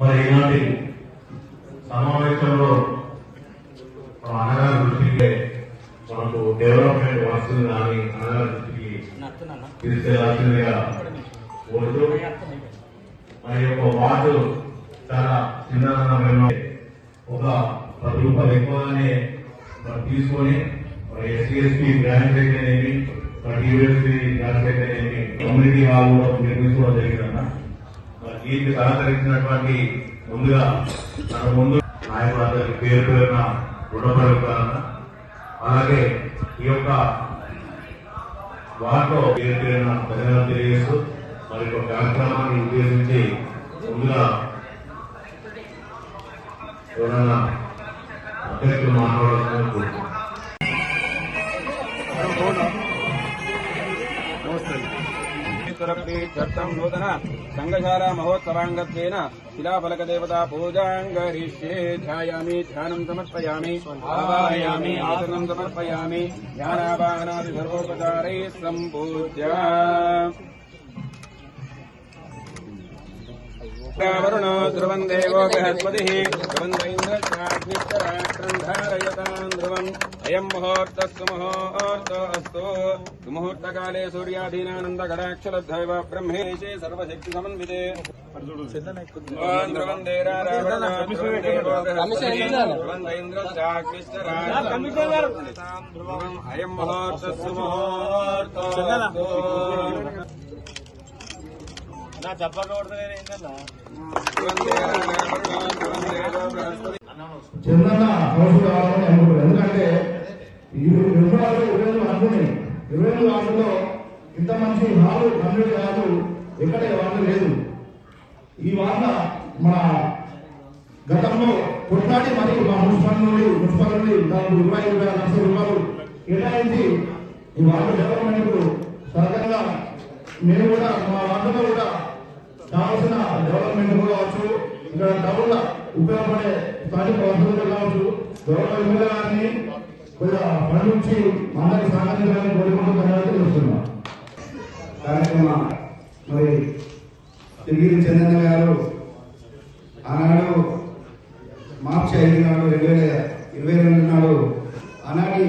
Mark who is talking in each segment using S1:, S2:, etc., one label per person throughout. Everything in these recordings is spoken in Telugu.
S1: మరి ఈనాటి సమావేశంలో అన్నగారి దృష్టికి మనకు డెవలప్మెంట్ వస్తుంది కానీ అన్నగారి దృష్టికి తీసుకెళ్లాల్సిందిగా కోరుతూ మరి ఒక వార్డు చాలా చిన్న ఒక 10 రూపాయలు ఎక్కువగానే తీసుకొని ఎస్సీ ఎస్టీ గ్రాంట్ అయితేనేమి టీవీఎస్పీ గ్రాంట్ అయితేనేమి కమ్యూనిటీ హాల్ కూడా నిర్మించుకోవడం జరిగిందన్న. దీనికి సహకరించినటువంటి ముందుగా తన ముందు నాయకులందరికీ పేరు పేరున రుణపడుతారన్న. అలాగే ఈ యొక్క వార్డులో పేరు పేరున ధన్యవాదాలు తెలియజేస్తూ మరి ఒక కార్యక్రమాన్ని ఉద్దేశించి ముందుగా ఎవరైనా అధ్యక్షులు మాట్లాడాలని కోరుతున్నాను.
S2: నూతన సంఘశాల మహోత్సవాంగత్వేన శిలాఫలకదేవతా పూజాంగరిష్యే. ధ్యాయామి, ధ్యానం సమర్పయామి, ఆవాహయామి, ఆసనం సమర్పయామి. ధ్యానావాహనాది సర్వోపచారై సంపూజ్య. వరుణో ధ్రువం దేవో బృహస్పతిః ధ్రువం ధారయతాం ధ్రువం. అయం ముహూర్తః సుముహూర్తోऽస్తు. సుముహూర్తకాలే సూర్యాధీనానందగడాక్షలబ్ధైవ బ్రహ్మేశే సర్వశక్తి సమన్వితే. ధ్రువం ధ్రువం. అయం ముహూర్తః సుముహూర్తోऽస్తు.
S3: చందన్న అవసరం కావాలని అనుకుంటారు. ఎందుకంటే 20 అనుకున్నాయి. 20 వార్డులో ఇంత మంచి హాలు కమ్యూనిటీ హాలు ఎక్కడ వార్డు లేదు. ఈ వార్డు మన గతంలో కొట్లాడి మరి మా మున్సిపల్ నుండి 20 లక్షల రూపాయలు కేటాయించి ఈ వార్డు డెవలప్మెంట్ సహకారంగా మేము కూడా మా వార్డులో కూడా కావాల్సిన డెవలప్మెంట్ కావచ్చు, ఇక్కడ డబుల్ ఉపయోగపడే స్థానిక వసతులు కావచ్చు, గౌరవ ఎమ్మెల్యే గారిని కొద్దిగా ఫండ్ నుంచి అందరికి సహకరించాలని కోరుకుంటూ ధన్యవాదాలు తెలుస్తున్నాం.
S4: కార్యక్రమం మరి తిరిగి చందన్న గారు ఆనాడు మార్చి 5 నాడు 2022 నాడు ఆనాటి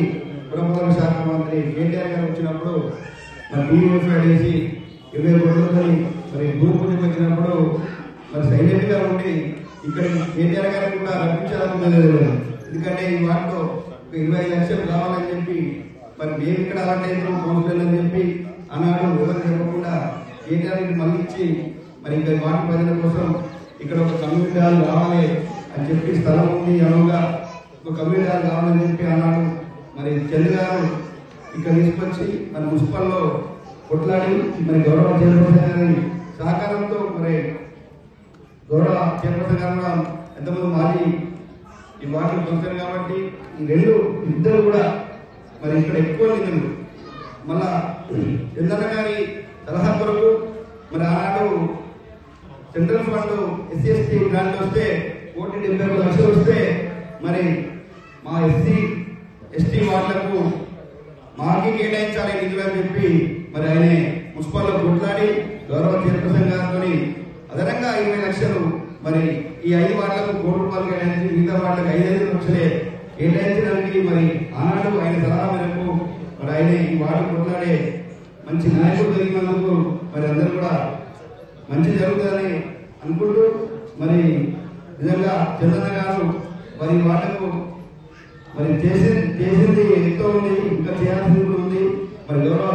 S4: పురపాలక శాఖ మంత్రి కేటీఆర్ గారు వచ్చినప్పుడు మరి టీవీ వేసి 20 కోట్లతో మరి భూమి పూజకు వచ్చినప్పుడు మరి సైలెంట్ గా ఉండి ఇక్కడ కేటీఆర్ గారిని కూడా రప్పించాలనుకున్నది. ఎందుకంటే ఈ వాటిలో 25 లక్షలు కావాలని చెప్పి మరి మేము ఇక్కడ అలాంటి కౌన్సిలర్ అని చెప్పి ఆనాడు ఎవరు చెప్పకుండా కేటీఆర్ మళ్ళీ ఇచ్చి మరి ఇక్కడ వాటి ప్రజల కోసం ఇక్కడ ఒక కమ్యూనిటీ హాల్ కావాలి అని చెప్పి స్థలం ఉంది అనువుగా ఒక కమ్యూనిటీ హాల్ కావాలని చెప్పి అన్నాడు. మరి చంద్ర గారు ఇక్కడ తీసుకొచ్చి మరి మున్సిపల్లో కొట్లాడి మరి గౌరవ చైర్పర్సన్ గారి సహకారంతో మరి గౌరవ చైర్పర్సన్ గారు ఎంతమంది మాజీ ఈ వార్డు కౌన్సిలర్ కాబట్టి ఇద్దరు కూడా మరి ఇక్కడ ఎక్కువ నిధులు మళ్ళా చంద్రన్న గారి సలహా కొరకు మరి ఆనాడు central fund SC ST grant వస్తే 1,70 లక్షలు వస్తే మరి మా ఎస్సీ ఎస్టీ వార్డులకు మాకి కేటాయించాలి నిధులు అని చెప్పి మరి ఆయన మున్సిపల్లో కొట్లాడి గౌరవ చైర్పర్సన్ గారితో అదనంగా 20 లక్షలు మరి ఈ 5 వార్డులకు 1 కోటి రూపాయలు కేటాయించి మిగతా వార్డులకు 5 లక్షలే కేటాయించడానికి మరి ఆనాడు ఆయన సలహా మేరకు మరి ఆయన ఈ వార్డు కొట్లాడే మంచి నాయకుడు దొరికినందుకు మరి అందరూ కూడా మంచి జరుగుతుందని అనుకుంటూ మరి నిజంగా చంద్రన్న గారు మరి వాళ్లకు మరి చేసింది ఎంతో ఉంది, ఇంకా చేయాల్సింది ఉంది. మరి గౌరవ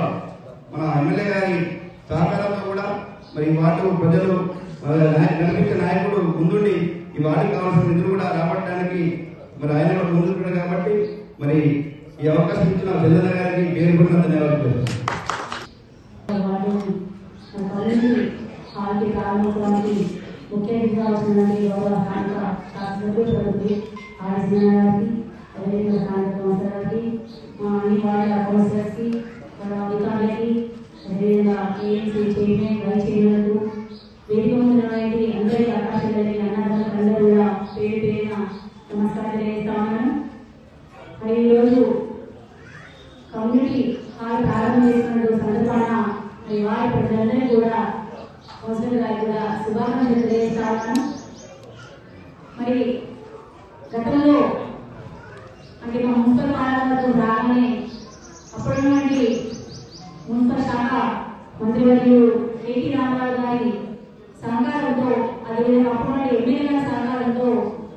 S4: మన ఎమ్మెల్యే గారి సహకారంతో కూడా మరి ఈ వార్డు ప్రజలు నడిపించే నాయకుడు ముందుండి ఈ వార్డుకి కావాల్సిన నిధులు కూడా రాబట్టడానికి మరి ఆయన కూడా ముందుంటాడు కాబట్టి మరి ఈ అవకాశం ఇచ్చిన చంద్రన్న గారికి పేరు కూడా ధన్యవాదాలు.
S5: ముఖ్య కావాల్సినటువంటి గౌరవ స్థానిక శాసనసభ్యులు ఆర్ఎస్ఎన్ అదేవిధంగా స్థానిక కౌన్సిలర్కి అన్ని వార్డుల కౌన్సిలర్స్కి అధికారులకి అదేవిధంగా ఏఎంసీ చైర్మన్ వైస్ చైర్మన్లకు వేదిక ముందున్నటువంటి అందరికీ అవకాశం కలిగిన అన్నదాతలందరూ కూడా పేరు పేరున నమస్కారం తెలియజేస్తా ఉన్నాను. మరి ఈరోజు కమ్యూనిటీ హాల్ ప్రారంభం చేస్తున్న సందర్భాన మరి వారి ప్రజలందరినీ కూడా కౌన్సిలర్ గారికి కూడా శుభాకాంక్షలు తెలియజేస్తా ఉన్నాను. మరి గతంలో అంటే మా మున్సిపల్ పాలనతో రాగానే అప్పుడున్నటువంటి మున్సిపల్ శాఖ మంత్రివర్యులు కేటీ రామారావు గారి సహకారంతో అదేవిధంగా అప్పుడున్న ఎమ్మెల్యే గారి సహకారంతో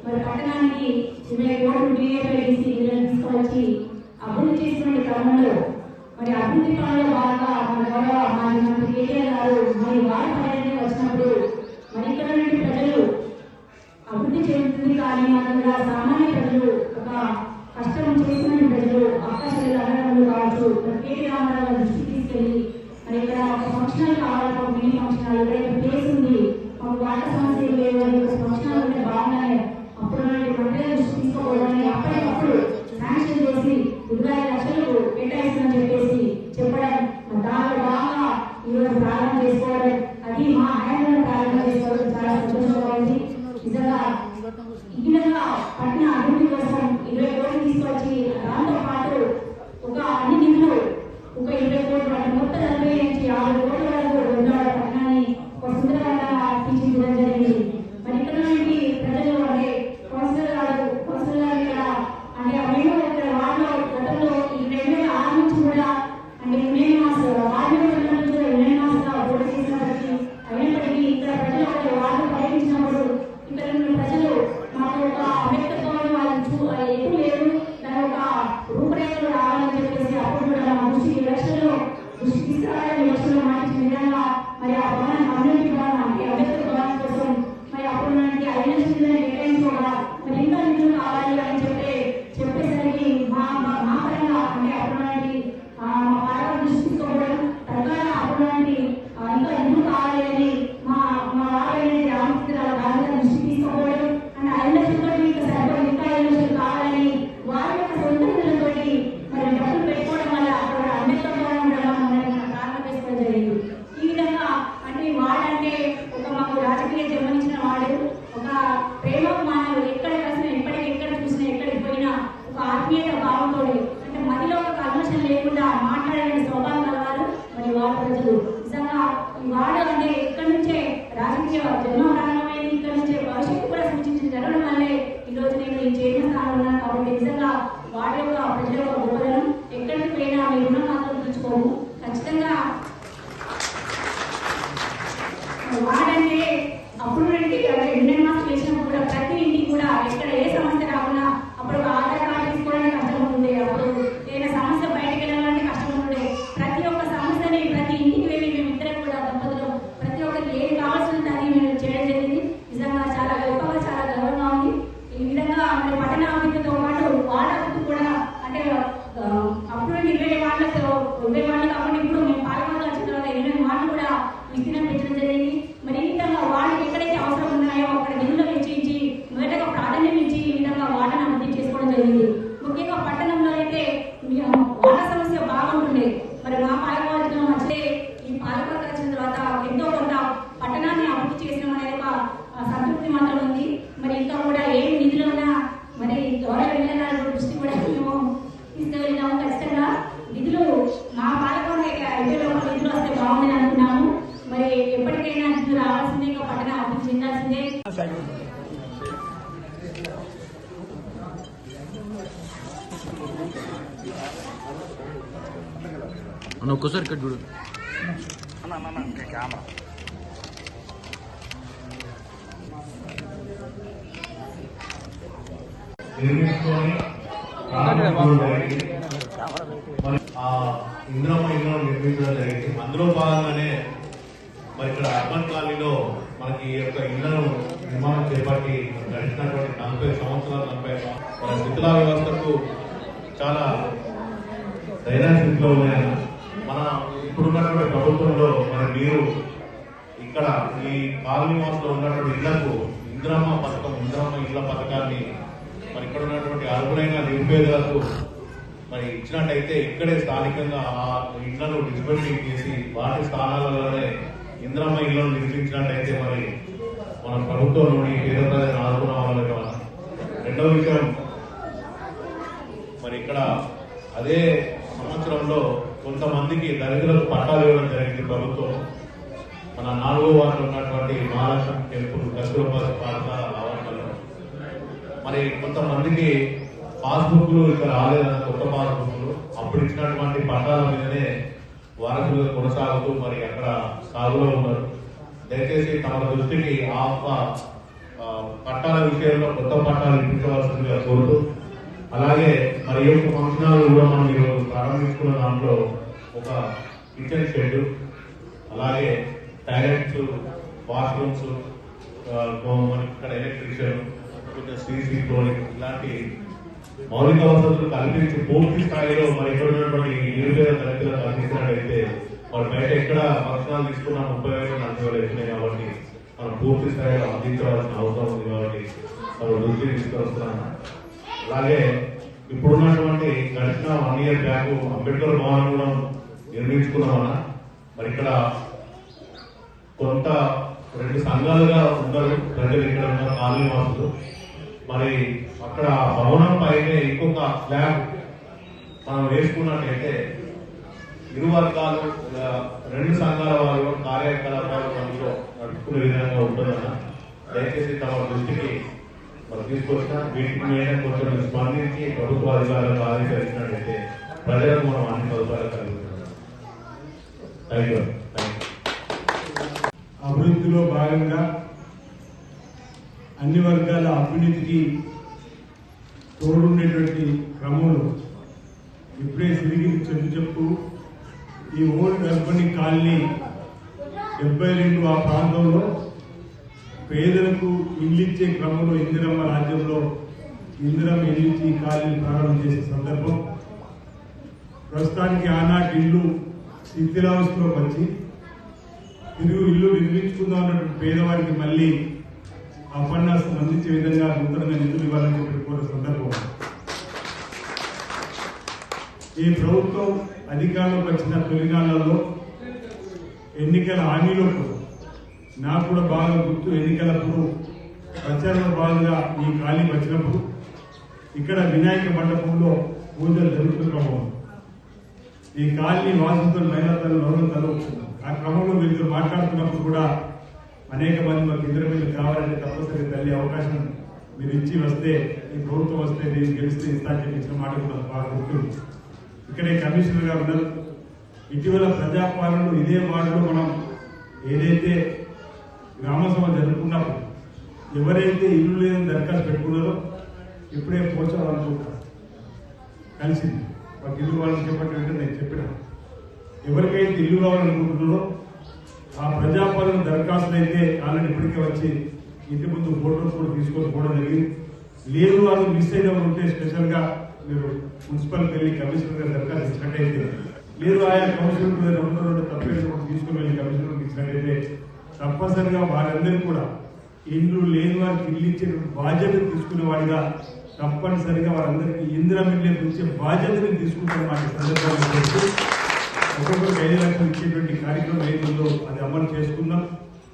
S5: మరి పట్టణానికి 20 కోట్లు డిఏపీడీసీ నిధులను తీసుకువచ్చి అభివృద్ధి చేసినటువంటి క్రమంలో మరి అభివృద్ధి పనుల్లో భాగంగా మన గౌరవ మాజీ మంత్రి కేటీఆర్ గారు మరి వారి పర్యటన వచ్చినప్పుడు మరి ఇక్కడ నుండి ప్రజలు అభివృద్ధి చెందుతుంది కానీ అందులో సామాన్య ప్రజలు ఒక కష్టం చేసిన ప్రజలు అవకాశాలు అడగడంలో కావచ్చు కేటీ రామారావు గారి దృష్టికి తీసుకెళ్ళి మరి ఇక్కడ ఒక ఫంక్షనల్ కావాలి, ఒక మినీ ఫంక్షనల్ ఇక్కడ ప్లేస్ ఉంది, మాకు వాటర్ సమస్యలు లేవు అని ఒక ఫంక్షనల్ ఉంటే బాగున్నాయి అప్పుడు మంత్రి దృష్టి తీసుకోవడానికి అప్పటికప్పుడు శాంక్షన్ చేసి 25 లక్షలు కేటాయిస్తుందని చెప్పేసి చెప్పడం దానిలో బాగా ఈరోజు ప్రారంభం చేసుకోవడం అది మా హయాంలో ప్రారంభం చేసుకోవడం చాలా సంతోషంగా ఉంది. నిజంగా ఈ విధంగా పట్టణ అభివృద్ధి కోసం 20 కోట్లు తీసుకొచ్చి దాంతో పాటు ఒక అన్ని నిధులు ఒక 20 కోట్లు అంటే మొత్తం 40 నుంచి 50 కోట్ల వరకు రెండవ పట్టణాన్ని ఒక సుందరంగా తీర్చిదిద్దడం జరిగింది. మరి ఇక్కడ నుండి ప్రజలు అంటే కౌన్సిలర్ గారు ఇక్కడ అంటే మేము ఇక్కడ వార్డులో గతంలో ఈ 2006 నుంచి కూడా అంటే యూనియన్ మాస్ వార్డు నుంచి యూనియన్ మాస్ గా పోటీ చేసినప్పటికీ అయినప్పటికీ ఇక్కడ ప్రజలు ఒక వార్డు పర్యటించినప్పుడు ఇక్కడ ఉన్న ప్రజలు మాకు ఒక అంబేద్కర్ వాళ్ళు ఎప్పుడు లేదు దాని ఒక రూపురేఖలు రావాలని చెప్పేసి అప్పుడు కూడా మా దృష్టి తీసుకురావాలని లక్ష్యంలో మాటించిన విధంగా మరి ఆ భవనం కమ్యూనిటీ భవనం అంటే అంబేద్కర్ భవనం కోసం మరి అప్పుడు మనకి 5 లక్షల కేటాయించుకోగా మరి ఇంకా నిధులు కావాలి అని చెప్పేసరికి మా పరంగా అంటే అప్పుడు మా పాలన దృష్టి తీసుకోవడం ప్రకారం అప్పుడు ఇంకా నిధులు కావాలి అని మా వారైన రామచంద్రరావు గాంధీ దృష్టి తీసుకోవడం అండ్ 5 లక్షలతో ఇంకా సరిపడి ఇంకా 5 లక్షలు కావాలని వారి యొక్క సొంత నిధులతోటి మరి డబ్బులు పెట్టుకోవడం వల్ల అక్కడ అంబేద్కర్ భవనం ప్రారంభం చేసుకోవడం జరిగింది. ఈ విధంగా అంటే వాడంటే ఒక మాకు రాజకీయ జన్మనిచ్చిన వాడు ఒక ప్రేమ మానవుడు ఎక్కడ కలిసినా ఎక్కడ చూసినా ఎక్కడికి పోయినా ఒక ఆత్మీయత భావంతో అంటే మదిలో ఒక కల్మషం లేకుండా మాట్లాడే స్వభావం కలవారు మరి వాడు ప్రజలు. నిజంగా ఈ వాడు అంటే ఇక్కడి నుంచే రాజకీయ జన్మ ప్రారంభమైంది, ఇక్కడ నుంచే భవిష్యత్తు కూడా సూచించి జరగడం వల్లే ఈ రోజు నేను ఈ చేసిన స్థానంలో ఉన్నాను. కాబట్టి నిజంగా వాడి యొక్క ప్రజల యొక్క గొప్పదనం ఎక్కడికి పోయినా మీ రుణం మాత్రం తీర్చుకోము. ఖచ్చితంగా వాడంటే అప్పుడు ఇండియన్ మాస్ చేసినప్పుడు కూడా ప్రతి ఇంటికి కూడా ఎక్కడ ఏ సమస్య రాకుండా అప్పుడు ఆధార్ కార్డు తీసుకోవడానికి కష్టం ఉండే, అప్పుడు ఏదైనా సమస్య బయటకు వెళ్ళాలంటే కష్టం ఉండే. ప్రతి ఒక్క సమస్యని ప్రతి ఇంటికి వెళ్ళి మేము ఇద్దరం కూడా దంపతులు ప్రతి ఒక్కరికి ఏది కావాల్సింది అది మేము చేయడం జరిగింది. నిజంగా చాలా గొప్పగా చాలా గర్వంగా ఉంది. ఈ విధంగా మరి పట్టణ అభివృద్ధితో పాటు వాడ అభివృద్ధి కూడా అంటే అప్పుడు 20 వార్డులు కాకుండా ఇప్పుడు మేము పాలకొండలో వచ్చిన తర్వాత 20 వార్డులు కూడా విస్తీర్ణం పెంచడం జరిగింది. మరి ఈ విధంగా వార్డుకి ఎక్కడైతే అవసరం ఉన్నాయో అక్కడ నిధులు వెచ్చించి మొదటగా ప్రాధాన్యం ఇచ్చి ఈ విధంగా వార్డును అభివృద్ధి చేసుకోవడం జరిగింది. ముఖ్యంగా పట్టణంలో అయితే వాటర్ సమస్య బాగుంటుండే. మరి మా పాలకవర్గం వచ్చే ఈ పాలకవర్గం వచ్చిన తర్వాత ఎంతో కొంత పట్టణాన్ని అభివృద్ధి చేసిన అనేది ఒక సంతృప్తి మాత్రం ఉంది. మరి ఇంకా కూడా ఏం నిధులు ఉన్నా మరి గౌరవ ఎమ్మెల్యే దృష్టి కూడా మేము తీసుకెళ్ళినాము. ఖచ్చితంగా నిధులు మా పాలకవర్గం నిధులు వస్తే బాగుందని అనుకున్నాము. మరి ఎప్పటికైనా నిధులు రావాల్సిందే, ఇంకా పట్టణ అభివృద్ధి చెందాల్సిందే.
S6: ఒక్కసారి ఇక్కడ చూడు కెమెరా
S1: నిర్మించుకొని ఇంద్రమ్మ ఇల్లు నిర్మించడం జరిగింది. అందులో భాగంగానే మరి ఇక్కడ అర్బన్ కాలనీలో మనకి ఈ యొక్క ఇళ్లను నిర్మాణం చేపట్టి గడిచినటువంటి 40 సంవత్సరాలు మన శిథిలా వ్యవస్థకు చాలా దైన స్థితిలో ఉన్నాయి. మన ఇప్పుడున్నటువంటి ప్రభుత్వంలో మన మీరు ఇక్కడ ఈ కాలనీ వాసులో ఉన్నటువంటి ఇళ్లకు ఇంద్రమ్మ ఇళ్ల పథకాన్ని మరి ఇక్కడ ఉన్నటువంటి అర్హులైన నిరుపేదలకు మరి ఇచ్చినట్టయితే ఇక్కడే స్థానికంగా ఆ ఇళ్లను డిస్మెంటింగ్ చేసి వాటి స్థానాలలోనే ఇంద్రమ్మ ఇళ్లను నిర్మించినట్టయితే మరి మన ప్రభుత్వం నుండి పేద ప్రజలను ఆదుకున్న వాళ్ళకి. రెండవ విషయం, మరి ఇక్కడ అదే సంవత్సరంలో కొంతమందికి దళితులకు పట్టాలు ఇవ్వడం జరిగింది ప్రభుత్వం. మన 4వ వార్డులో ఉన్నటువంటి మహాలక్ష్మి టెంపుల్ దశరథ పాఠశాల ఆవరణలో మరి కొంతమందికి పాస్బుక్లు ఇక్కడ రాలేదన్న కొత్త పాస్బుక్లు అప్పుడు ఇచ్చినటువంటి పట్టాల మీదనే వారసులుగా కొనసాగుతూ మరి అక్కడ సాగులో ఉన్నారు. దయచేసి తమ దృష్టికి ఆ పట్టాల విషయంలో కొత్త పట్టాలు ఇప్పించవలసిందిగా కోరుతూ, అలాగే మరి ఈ యొక్క ఫంక్షనాలు కూడా మనం ఈరోజు ప్రారంభించుకున్న దాంట్లో ఒక కిచెన్ షెడ్, అలాగే టాయిలెట్స్, వాష్రూమ్స్, మనకి ఇక్కడ ఎలక్ట్రిషియన్, కొంచెం సీసీ ఫ్లోరింగ్ ఇలాంటి మౌలిక వసతులు కల్పించి పూర్తి స్థాయిలో మరి ఇక్కడ ఉన్నటువంటి నిరుపేద తరగతులకు అందించినట్టయితే మరి బయట ఎక్కడ ఫంక్షనాలు తీసుకున్న 30,000 40,000 అవుతున్నాయి కాబట్టి మనం పూర్తి స్థాయిలో అందించవలసిన అవసరం ఉంది కాబట్టి మనం దృష్టిని తీసుకొస్తున్నాను. అలాగే ఇప్పుడున్నటువంటి గడిచిన 1 year బ్యాక్ అంబేద్కర్ భవనం కూడా నిర్మించుకున్నామన్నా. మరి ఇక్కడ కొంత 2 సంఘాలుగా ఉన్నారు ప్రజలు, ఇక్కడ ఉన్న కాలనీ వాసులు. మరి అక్కడ భవనం పైనే ఇంకొక స్లాబ్ మనం వేసుకున్నట్టయితే ఇరు వర్గాలు 2 సంఘాల వారు కార్యకలాపాలు మనలో నడుపుకునే విధంగా ఉంటుందన్న. దయచేసి తమ దృష్టికి మనం తీసుకొచ్చిన వీటికి మీద కొంచెం స్పందించి ప్రభుత్వ అధికారులకు ఆదేశించినట్టయితే ప్రజలకు మనం అన్ని సదుపాయాలు కలుగుతున్నాం. Thank you.
S7: అభివృద్ధిలో భాగంగా అన్ని వర్గాల అభివృద్ధికి తోడుండేటువంటి క్రమంలో ఇప్పుడే తిరిగి చెప్తూ ఈ ఓల్డ్ అర్బన్ కాలనీ 72 ఆ ప్రాంతంలో పేదలకు ఇల్లు ఇచ్చే క్రమంలో ఇందిరమ్మ రాజ్యంలో ఇందిరమ్మ ఇల్లు ఇచ్చి ఈ కాలనీ ప్రారంభం చేసే సందర్భం ప్రస్తుతానికి ఆనాటి ఇల్లు శిథిలావస్థలోకి వచ్చి తిరుగు ఇల్లు నిర్మించుకుందాం అన్నటువంటి పేదవారికి మళ్ళీ ఉపన్యాసం అందించే విధంగా నూతనంగా నిధులు ఇవ్వాలని చెప్పి కోరే సందర్భం. ఈ ప్రభుత్వం అధికారంలోకి వచ్చిన తొలినాళ్లలో ఎన్నికల హామీలకు నాకు కూడా బాగా గుర్తు. ఎన్నికలప్పుడు ప్రచారంలో భాగంగా ఈ ఖాళీ వచ్చినప్పుడు ఇక్కడ వినాయక మండపంలో పూజలు జరుగుతున్న క్రమం ఈ కాలనీ వాసులతో మహిళలు నవరతలు ఆ క్రమంలో వీరితో మాట్లాడుతున్నప్పుడు కూడా అనేక మంది మాకు ఇద్దరు మీద కావాలంటే తప్పనిసరిగా తల్లి అవకాశం మీరు ఇచ్చి వస్తే ఈ ప్రభుత్వం వస్తే నేను గెలిస్తే ఇస్తా అని చెప్పిన మాట కూడా బాగా గుర్తుంది. ఇక్కడే కమిషనర్ గారు ఉన్నారు. ఇటీవల ప్రజాపాలనలో ఇదే వార్డులో మనం ఏదైతే గ్రామసభ జరుపుకున్నప్పుడు ఎవరైతే ఇల్లు లేదని దరఖాస్తు పెట్టుకున్నారో ఇప్పుడే పోచాలనుకుంటారు కలిసింది మాకు ఇల్లు వాళ్ళని చెప్పండి అంటే నేను చెప్పిన ఎవరికైతే ఇల్లు కావాలనుకుంటున్నారో ఆ ప్రజాపాలన దరఖాస్తులు అయితే ఆల్రెడీ ఇప్పటికే వచ్చి ఇంటి ముందు ఫోటోస్ కూడా తీసుకొని పోవడం జరిగింది. లేదు వాళ్ళు మిస్ అయిన ఉంటే స్పెషల్ గా మీరు మున్సిపల్ వెళ్ళి కమిషనర్ గారు దరఖాస్తు ఇచ్చినట్టయితే, లేదు ఆయా కౌన్సిలర్ తప్పేసి తీసుకుని వెళ్ళి కమిషనర్ ఇచ్చినట్టయితే తప్పనిసరిగా వారందరూ కూడా ఇండ్లు లేని వారికి ఇల్లు ఇచ్చే బాధ్యత తీసుకునే వాడిగా తప్పనిసరిగా వారందరికీ ఇందిరమ్మ ఇల్లు ఇచ్చే బాధ్యతని తీసుకుంటారు. మాకు సందర్భాలు ఒక్కొక్కరికి 5 లక్షలు ఇచ్చేటువంటి కార్యక్రమం ఏదో అది అమలు చేసుకున్నాం.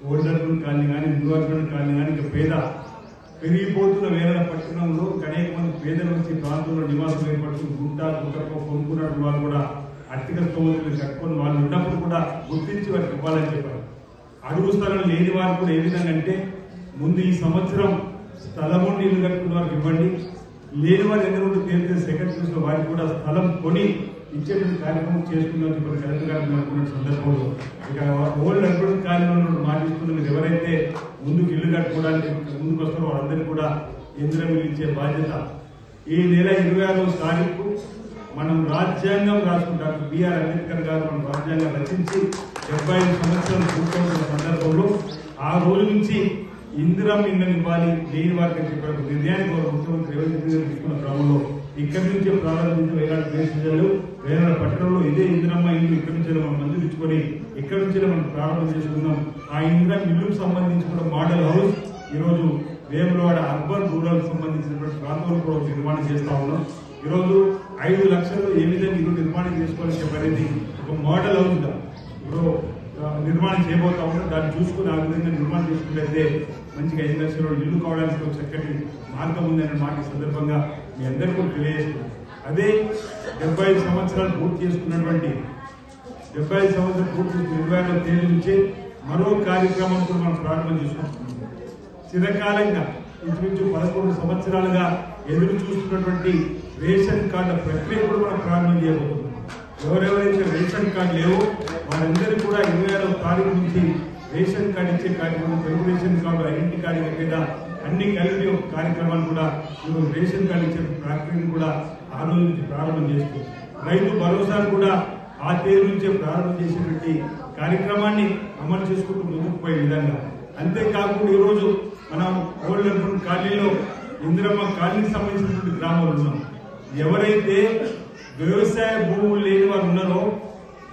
S7: ఓల్డ్ అర్బన్ కాలనీ కానీ న్యూ అర్బన్ కాలనీ కానీ ఇంకా పేద పెరిగిపోతున్న వేరే పట్టణంలో అనేక మంది పేదలు వచ్చి ప్రాంతంలో నివాసం ఏర్పడుతున్న గుట్టకు కొనుక్కున్నట్టు వాళ్ళు కూడా ఆర్థిక స్తోమతలు కట్టుకొని వాళ్ళు ఉన్నప్పుడు కూడా గుర్తించి వారికి ఇవ్వాలని చెప్పారు. అడుగు స్థలం లేని వారు కూడా ఏ విధంగా అంటే ముందు ఈ సంవత్సరం స్థలం ఉండి ఇల్లు కట్టుకున్న వారికి ఇవ్వండి, లేని వారు ఎందుకు తేలితే సెకండ్ ఫేజ్ లో వారికి కూడా స్థలం కొని ఇచ్చేటువంటి కార్యక్రమం చేసుకుందాం ఇప్పుడు కలెక్టర్ గారు అనుకున్న సందర్భంలో ఇక ఓల్డ్ అర్బన్ కాలనీలో మాటిస్తున్న మీరు ఎవరైతే ముందుకు ఇల్లు కట్టుకోవడానికి ముందుకు వస్తారో వాళ్ళందరికీ కూడా ఇందిరమ్మ ఇల్లు ఇచ్చే బాధ్యత ఈ నెల 26వ తారీఖు మనం రాజ్యాంగం రాసుకుంటాం. బిఆర్ అంబేద్కర్ గారు మనం రాజ్యాంగం రచించి 75 సంవత్సరాలు పూర్తవుతున్న సందర్భంలో ఆ రోజు నుంచి ఇందిరమ్మ ఇళ్ళని ఇవ్వాలి లేని వారికి చెప్పారు నిర్ణయానికి ముఖ్యమంత్రి రేవంత్ రెడ్డి గారు తీసుకున్న క్రమంలో ఇక్కడి నుంచే ప్రారంభించి వేలాది ప్రదేశాలు వేలాది పట్టణంలో ఇదే ఇందిరమ్మ ఇల్లు ఇక్కడి నుంచి మనం మంజూరు ఇచ్చుకొని ఇక్కడి నుంచే మనం ప్రారంభం చేసుకున్నాం. ఆ ఇందిరమ్మ ఇల్లుకు సంబంధించి కూడా మోడల్ హౌస్ ఈరోజు వేములవాడ అర్బన్ రూరల్ సంబంధించినటువంటి ప్రాంతంలో కూడా నిర్మాణం చేస్తా ఉన్నాం. ఈరోజు 5 లక్షలు ఏ విధంగా ఇల్లు నిర్మాణం చేసుకోవాలని చెప్పనేది ఒక మోడల్ హౌస్ ఇప్పుడు నిర్మాణం చేయబోతా ఉన్నాం. దాన్ని చూసుకుని ఆ విధంగా నిర్మాణం చేసుకున్నట్లయితే మంచిగా 5 లక్షలు ఇల్లు కావడానికి ఒక చక్కటి మార్గం ఉందనే మాట సందర్భంగా మీ అందరికీ కూడా తెలియజేస్తున్నాం. అదే 75 సంవత్సరాలు పూర్తి చేసుకున్నటువంటి 75 సంవత్సరాలు పూర్తి చేసుకున్న 26వ తేదీ నుంచే మరో కార్యక్రమం కూడా మనం ప్రారంభం చేసుకుంటున్నాం. చిరకాలంగా ఇంచుమించు 11 సంవత్సరాలుగా ఎదురు చూస్తున్నటువంటి రేషన్ కార్డుల ప్రక్రియ కూడా మనం ప్రారంభం చేయబోతున్నాం. ఎవరెవరైతే రేషన్ కార్డు లేవో వారందరికీ కూడా 26వ తారీఖు నుంచి రేషన్ కార్డు ఇచ్చే కార్యక్రమం, Telugu ration card, identity card మీద అన్ని కలిపి ఒక కార్యక్రమాన్ని కూడా ఈరోజు రేషన్ కార్డు ఇచ్చే ప్రక్రియను కూడా ఆ రోజు నుంచి ప్రారంభం చేస్తూ రైతు భరోసాను కూడా ఆ తేదీ నుంచే ప్రారంభం చేసేటువంటి కార్యక్రమాన్ని అమలు చేసుకుంటూ ముందుకు పోయే విధంగా, అంతేకాకుండా ఈరోజు మనం ఓల్డ్ అర్బన్ కాలనీలో ఇందిరమ్మ కాలనీకి సంబంధించినటువంటి గ్రామాలు ఉన్నాం. ఎవరైతే వ్యవసాయ భూములు లేని వారు ఉన్నారో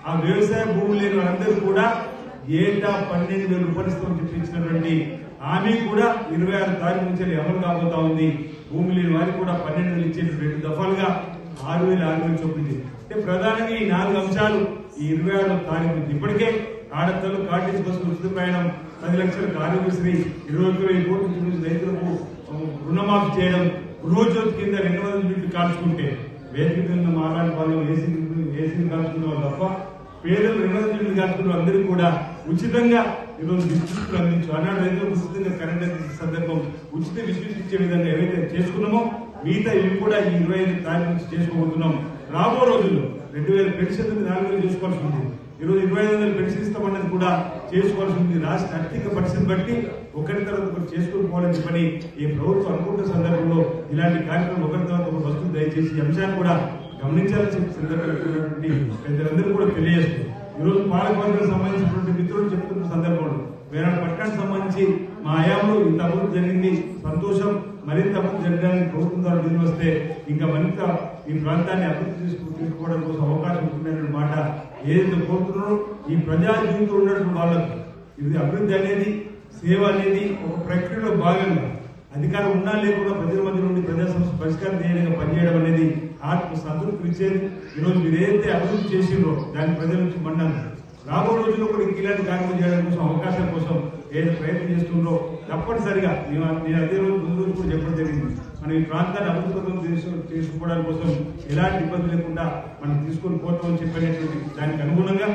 S7: ఆ వ్యవసాయ భూములు లేని వారందరూ కూడా ఏటా 12,000 రూపాయలు ఇస్తామని చెప్పించినటువంటి హామీ కూడా 26 తారీఖు నుంచి అమలు కాబోతా ఉంది. భూమి లేని వారికి కూడా 12,000 ఇచ్చేటువంటి దఫాలుగా 6,000 చొప్పింది. అంటే ప్రధానంగా ఈ 4 అంశాలు ఈ 26వ తారీఖు నుంచి ఇప్పటికే ఆడతలు కాటేజ్ బస్సులు ఉచిత ప్రయాణం, 10 లక్షలకు ఆరోగ్యశ్రీ, 21,000 కోట్ల నుంచి రైతులకు రుణమాఫీ చేయడం, గృహజ్యోతి కింద 200 యూనిట్లు కాల్చుకుంటే వేదిక కింద మాలాంటి వాళ్ళు ఏసీని కాల్చుకునే వాళ్ళు తప్ప పేదలు 200 యూనిట్లు కాల్చుకున్న అందరికీ కూడా ఉచితంగా ఈరోజు విద్యుత్తులు అందించు అన్నాడు. రైతులకు ఉచితంగా కరెంట్ సందర్భం ఉచిత విద్యుత్ ఇచ్చే విధంగా ఏవైతే చేసుకున్నామో మిగతా ఇవి కూడా ఈ 25 తారీఖు నుంచి చేసుకోబోతున్నాం. రాబో రోజుల్లో 2,000 పెన్షన్ 4,000 చేసుకోవాల్సి ఉంది. ఈరోజు 2,500 పెన్షన్ ఇస్తామన్నది కూడా చేసుకోవాల్సి ఉంది. రాష్ట్ర ఆర్థిక పరిస్థితిని బట్టి ఒకరి తర్వాత ఒకరు చేసుకుని పోవాలని చెప్పని ఈ ప్రభుత్వం అనుకుంటున్న సందర్భంలో ఇలాంటి కార్యక్రమం ఒకరి తర్వాత ఒక వస్తువు దయచేసి ఈ అంశాన్ని కూడా గమనించాల్సిన సందర్భంలో పెద్దలందరూ కూడా తెలియజేస్తుంది. ఈరోజు పాలకవర్గానికి సంబంధించినటువంటి మిత్రులు చెప్తున్న సందర్భంలో వేరే పట్టణానికి సంబంధించి మా హయాంలో ఇంత అభివృద్ధి జరిగింది, సంతోషం, మరింత అభివృద్ధి జరగడానికి ప్రభుత్వం ద్వారా నిధులు వస్తే ఇంకా మరింత ఈ ప్రాంతాన్ని అభివృద్ధి తీసుకోవడం కోసం అవకాశం ఉంటుందనే మాట ఏదైతే కోరుతున్నారో ఈ ప్రజా జీవితంలో ఉన్నటువంటి వాళ్ళకు ఇది అభివృద్ధి అనేది, సేవ అనేది ఒక ప్రక్రియలో భాగంగా అధికారం ఉన్నా లేకుండా ప్రజల మధ్య నుండి ప్రజా సమస్య పరిష్కారం చేయడానికి పనిచేయడం అనేది ఆత్మ సంతృప్తి ఇచ్చేది. ఈరోజు మీరు ఏదైతే అభివృద్ధి చేసిండ్రో దాన్ని ప్రజల నుంచి మన్నాను రాబో రోజుల్లో కూడా ఇలాంటి కార్యక్రమం చేయడం కోసం అవకాశం కోసం ఏదైతే ప్రయత్నం చేస్తుందో తప్పనిసరిగా నేను అదే రోజు ముందు రోజు కూడా చెప్పడం జరిగింది. మనం ఈ ప్రాంతాన్ని అభివృద్ధి చేసుకోవడం కోసం ఎలాంటి ఇబ్బంది లేకుండా మనం తీసుకొని పోతామని చెప్పేటువంటి దానికి అనుగుణంగా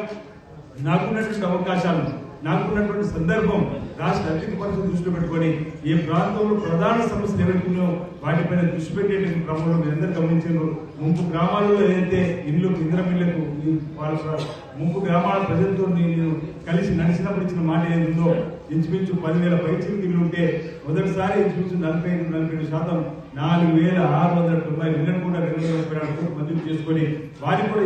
S7: నాకున్నటువంటి అవకాశాలు, నాకున్నటువంటి సందర్భం, రాష్ట్ర ఆర్థిక పరిస్థితి దృష్టిలో పెట్టుకొని ఈ ప్రాంతంలో ప్రధాన సమస్యలు ఏవైతున్నాయో వాటిపైన దృష్టి పెట్టేటువంటి క్రమంలో మీరందరూ గమనించారు. ముంపు గ్రామాల్లో ఏదైతే ఇంద్రమిళ్లకు వాళ్ళ ముంపు గ్రామాల ప్రజలతో నేను కలిసి నడిచినప్పుడు ఇచ్చిన మాట ఏదో ఇంచుమించు 10,000 పైచీలకు ఇల్లు ఉంటే మొదటిసారి ఇంచుమించు 45% 4,690 ఇళ్లను కూడా 2,34 కోట్లు మంజూరు చేసుకొని వారికి కూడా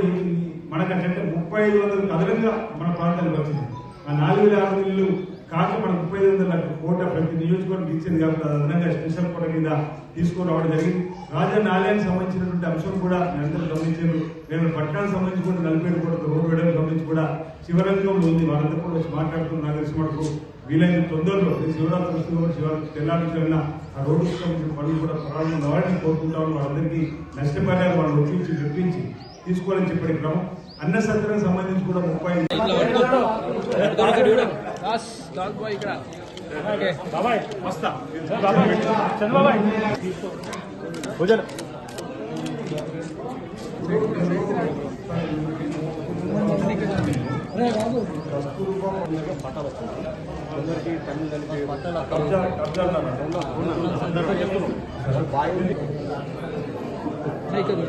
S7: మనకంటే 3,500 అదనంగా మన ప్రాంతానికి వచ్చింది. ఆ 4,600 ఇల్లు కాక మన 3,500 కోట ప్రతి నియోజకవర్గం ఇచ్చింది కాబట్టి అదనంగా స్పెషల్ కోట కింద తీసుకొని రావడం జరిగింది. రాజన్న ఆలయానికి సంబంధించినటువంటి అంశం కూడా అందరూ గమనించారు. నేను పట్టణానికి సంబంధించి కూడా 47 కోట్ల రోడ్డు వేయడానికి సంబంధించి కూడా శివరంగంలో ఉంది. వాళ్ళందరూ కూడా వచ్చి మాట్లాడుతున్నారు. నాకు తెలిసి మటుకు వీలైన తొందరలో శివరాత్రి శివరాత్రి తెల్లారి ఆ రోడ్డుకు సంబంధించిన పనులు కూడా ప్రారంభం కావాలని కోరుకుంటాము. వాళ్ళందరికీ నష్టపరిహారం వాళ్ళు ఒప్పించి మెప్పించి తీసుకోవాలని చెప్పే క్రమం. అన్న సత్రానికి సంబంధించి కూడా 30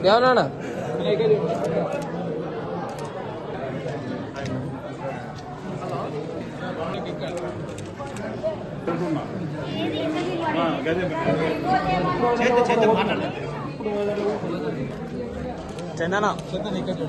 S2: ఎవరన్నా చందనా
S5: చందనా